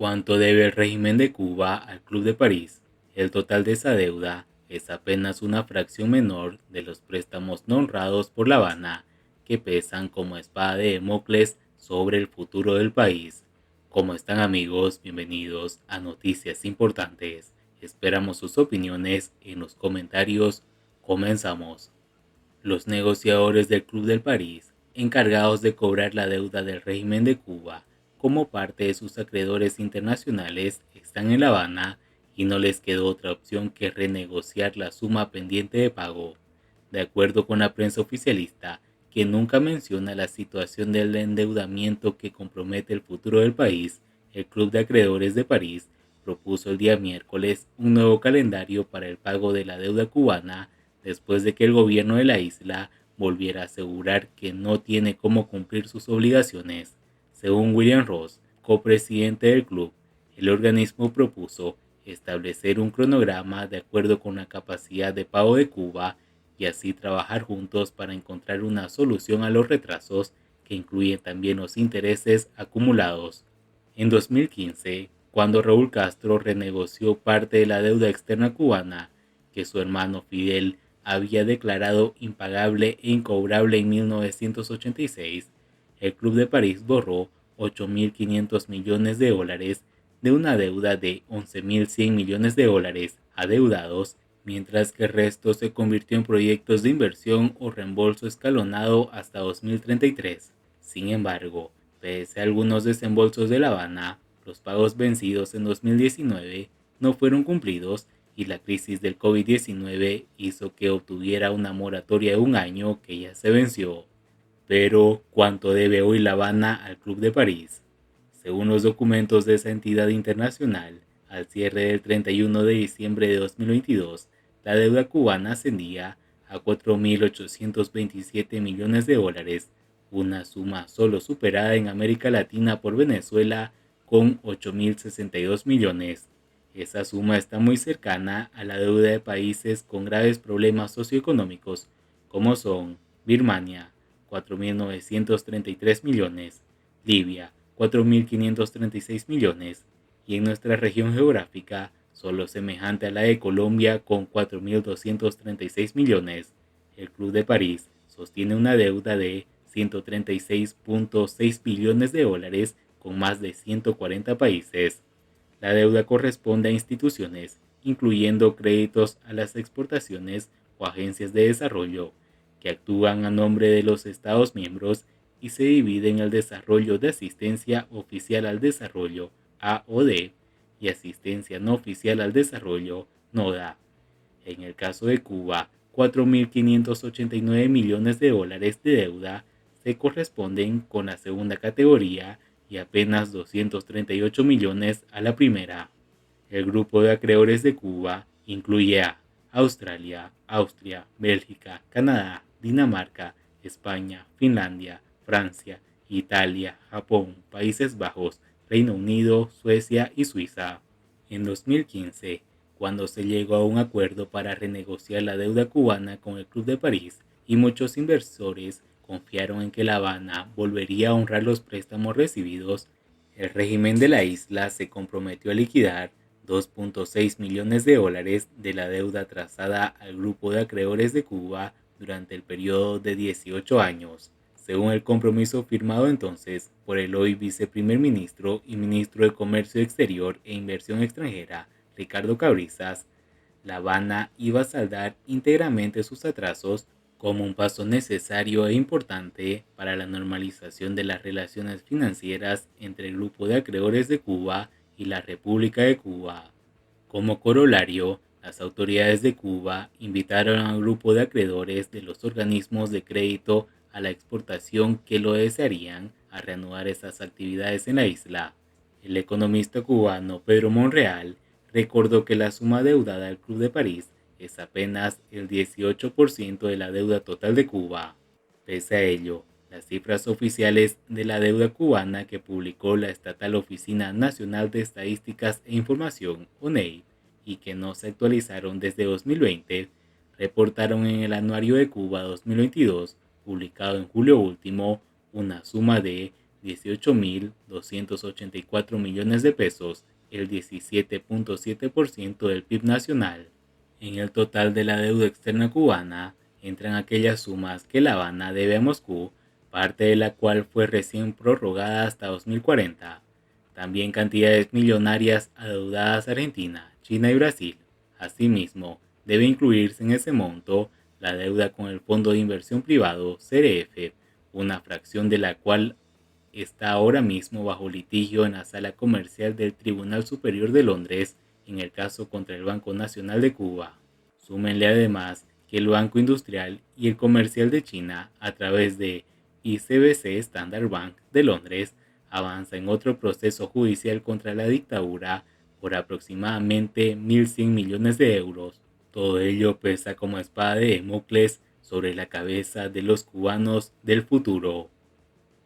¿Cuánto debe el régimen de Cuba al Club de París? El total de esa deuda es apenas una fracción menor de los préstamos no honrados por La Habana, que pesan como espada de Damocles sobre el futuro del país. ¿Cómo están, amigos? Bienvenidos a Noticias Importantes. Esperamos sus opiniones en los comentarios. Comenzamos. Los negociadores del Club de París, encargados de cobrar la deuda del régimen de Cuba como parte de sus acreedores internacionales, están en La Habana y no les quedó otra opción que renegociar la suma pendiente de pago. De acuerdo con la prensa oficialista, que nunca menciona la situación del endeudamiento que compromete el futuro del país, el Club de Acreedores de París propuso el día miércoles un nuevo calendario para el pago de la deuda cubana después de que el gobierno de la isla volviera a asegurar que no tiene cómo cumplir sus obligaciones. Según William Ross, copresidente del club, el organismo propuso establecer un cronograma de acuerdo con la capacidad de pago de Cuba y así trabajar juntos para encontrar una solución a los retrasos que incluyen también los intereses acumulados. En 2015, cuando Raúl Castro renegoció parte de la deuda externa cubana que su hermano Fidel había declarado impagable e incobrable en 1986, el Club de París borró 8.500 millones de dólares de una deuda de 11.100 millones de dólares adeudados, mientras que el resto se convirtió en proyectos de inversión o reembolso escalonado hasta 2033. Sin embargo, pese a algunos desembolsos de La Habana, los pagos vencidos en 2019 no fueron cumplidos y la crisis del COVID-19 hizo que obtuviera una moratoria de un año que ya se venció. Pero, ¿cuánto debe hoy La Habana al Club de París? Según los documentos de esa entidad internacional, al cierre del 31 de diciembre de 2022, la deuda cubana ascendía a 4.827 millones de dólares, una suma solo superada en América Latina por Venezuela con 8.062 millones. Esa suma está muy cercana a la deuda de países con graves problemas socioeconómicos, como son Birmania, 4.933 millones, Libia, 4.536 millones, y en nuestra región geográfica, solo semejante a la de Colombia con 4.236 millones. El Club de París sostiene una deuda de 136.6 billones de dólares con más de 140 países. La deuda corresponde a instituciones, incluyendo créditos a las exportaciones o agencias de desarrollo, que actúan a nombre de los Estados miembros y se divide en el desarrollo de asistencia oficial al desarrollo, AOD, y asistencia no oficial al desarrollo, NODA. En el caso de Cuba, 4.589 millones de dólares de deuda se corresponden con la segunda categoría y apenas 238 millones a la primera. El grupo de acreedores de Cuba incluye a Australia, Austria, Bélgica, Canadá, Dinamarca, España, Finlandia, Francia, Italia, Japón, Países Bajos, Reino Unido, Suecia y Suiza. En 2015, cuando se llegó a un acuerdo para renegociar la deuda cubana con el Club de París, y muchos inversores confiaron en que La Habana volvería a honrar los préstamos recibidos, el régimen de la isla se comprometió a liquidar 2.6 millones de dólares de la deuda trazada al grupo de acreedores de Cuba durante el periodo de 18 años, según el compromiso firmado entonces por el hoy viceprimer ministro y ministro de Comercio Exterior e Inversión Extranjera, Ricardo Cabrizas. La Habana iba a saldar íntegramente sus atrasos como un paso necesario e importante para la normalización de las relaciones financieras entre el grupo de acreedores de Cuba y la República de Cuba. Como corolario, las autoridades de Cuba invitaron al grupo de acreedores de los organismos de crédito a la exportación que lo desearían a reanudar esas actividades en la isla. El economista cubano Pedro Monreal recordó que la suma deudada al Club de París es apenas el 18% de la deuda total de Cuba. Pese a ello, las cifras oficiales de la deuda cubana que publicó la estatal Oficina Nacional de Estadísticas e Información, ONEI, y que no se actualizaron desde 2020, reportaron en el Anuario de Cuba 2022, publicado en julio último, una suma de 18.284 millones de pesos, el 17.7% del PIB nacional. En el total de la deuda externa cubana entran aquellas sumas que La Habana debe a Moscú, parte de la cual fue recién prorrogada hasta 2040. También cantidades millonarias adeudadas a Argentina, China y Brasil. Asimismo, debe incluirse en ese monto la deuda con el Fondo de Inversión Privado, CRF, una fracción de la cual está ahora mismo bajo litigio en la Sala Comercial del Tribunal Superior de Londres en el caso contra el Banco Nacional de Cuba. Súmenle además que el Banco Industrial y el Comercial de China, a través de ICBC Standard Bank de Londres, avanza en otro proceso judicial contra la dictadura por aproximadamente 1.100 millones de euros. Todo ello pesa como espada de Damocles sobre la cabeza de los cubanos del futuro.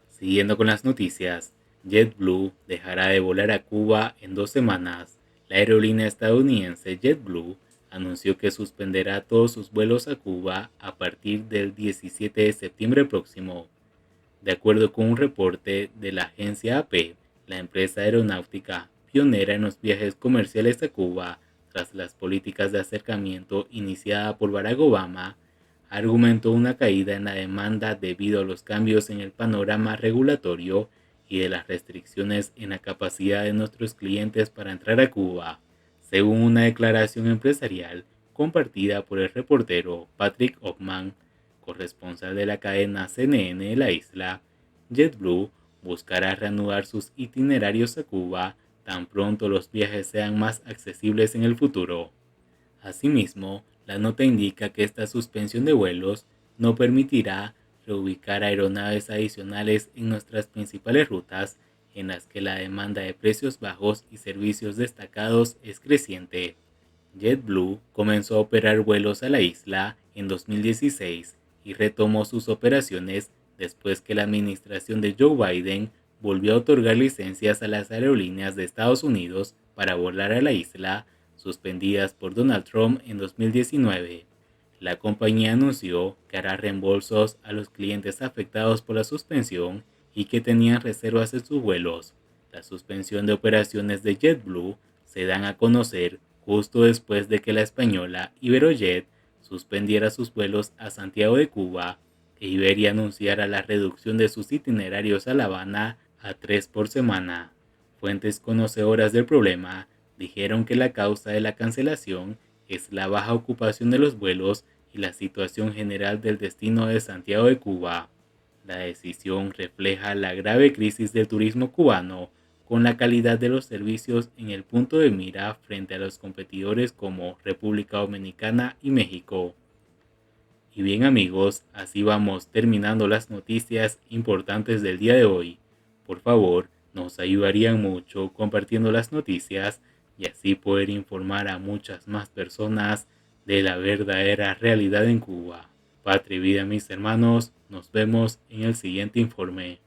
Siguiendo con las noticias, JetBlue dejará de volar a Cuba en 2 semanas. La aerolínea estadounidense JetBlue anunció que suspenderá todos sus vuelos a Cuba a partir del 17 de septiembre próximo. De acuerdo con un reporte de la agencia AP, la empresa aeronáutica, pionera en los viajes comerciales a Cuba tras las políticas de acercamiento iniciada por Barack Obama, argumentó una caída en la demanda debido a los cambios en el panorama regulatorio y de las restricciones en la capacidad de nuestros clientes para entrar a Cuba, según una declaración empresarial compartida por el reportero Patrick Hoffman, corresponsal de la cadena CNN de la isla. JetBlue buscará reanudar sus itinerarios a Cuba tan pronto los viajes sean más accesibles en el futuro. Asimismo, la nota indica que esta suspensión de vuelos no permitirá reubicar aeronaves adicionales en nuestras principales rutas en las que la demanda de precios bajos y servicios destacados es creciente. JetBlue comenzó a operar vuelos a la isla en 2016 y retomó sus operaciones después que la administración de Joe Biden volvió a otorgar licencias a las aerolíneas de Estados Unidos para volar a la isla, suspendidas por Donald Trump en 2019. La compañía anunció que hará reembolsos a los clientes afectados por la suspensión y que tenían reservas en sus vuelos. La suspensión de operaciones de JetBlue se dan a conocer justo después de que la española Iberojet suspendiera sus vuelos a Santiago de Cuba e Iberia anunciara la reducción de sus itinerarios a La Habana a 3 por semana. Fuentes conocedoras del problema dijeron que la causa de la cancelación es la baja ocupación de los vuelos y la situación general del destino de Santiago de Cuba. La decisión refleja la grave crisis del turismo cubano, con la calidad de los servicios en el punto de mira frente a los competidores como República Dominicana y México. Y bien amigos, así vamos terminando las noticias importantes del día de hoy. Por favor, nos ayudarían mucho compartiendo las noticias y así poder informar a muchas más personas de la verdadera realidad en Cuba. Patria y vida mis hermanos, nos vemos en el siguiente informe.